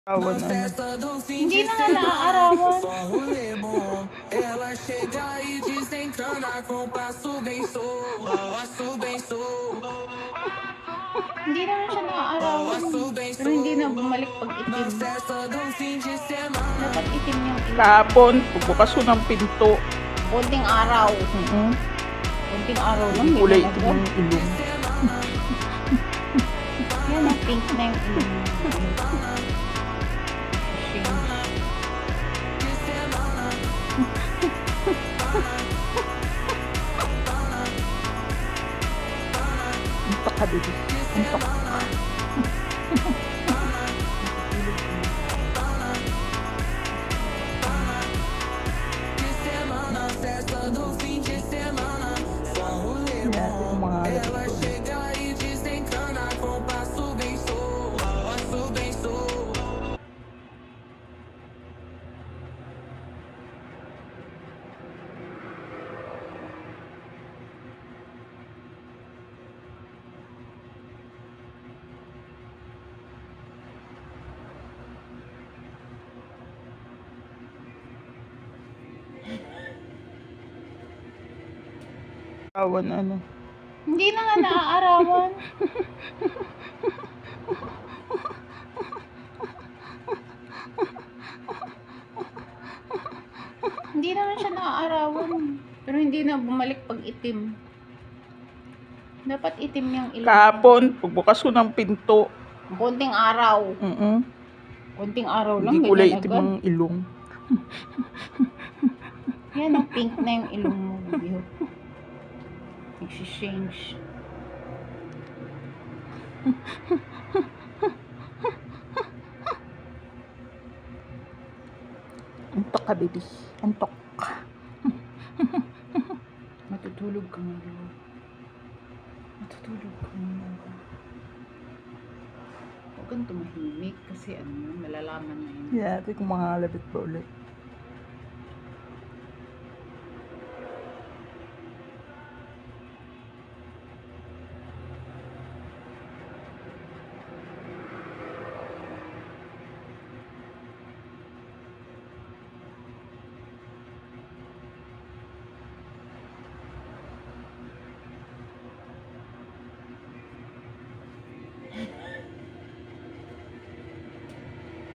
Awan ano. Hindi na nga naaarawan. Ela chega e desencana com passo bem Hindi naman siya naaarawan. Pero hindi na bumalik pag itim. Dapat itim yung ilong. Kahapon, pagbukas ko ng pinto. Konting araw. Konting araw lang. Hindi Kulay na itim agad. ng ilong. Yan ang pink na yung ilong mo. Antok ka, baby. Antok. Yan, yung mga halapit ko. Awan ano. Hindi na nga naaarawan. Hindi naman siya naaarawan. Pero hindi na bumalik pag itim. Dapat itim yung ilong. Kahapon, pagbukas ko ng pinto. Konting araw. Konting araw lang. Hindi kulay ganyan itim agad. ng ilong. Yan ang pink na yung ilong mo. Video. Exchange. Antok ka, baby. Antok. Matutulog ka ngayon. Matutulog ka ngayon. Huwag kang tumahimik kasi ano, malalaman na yun. Yati kung mga halapit pa ulit.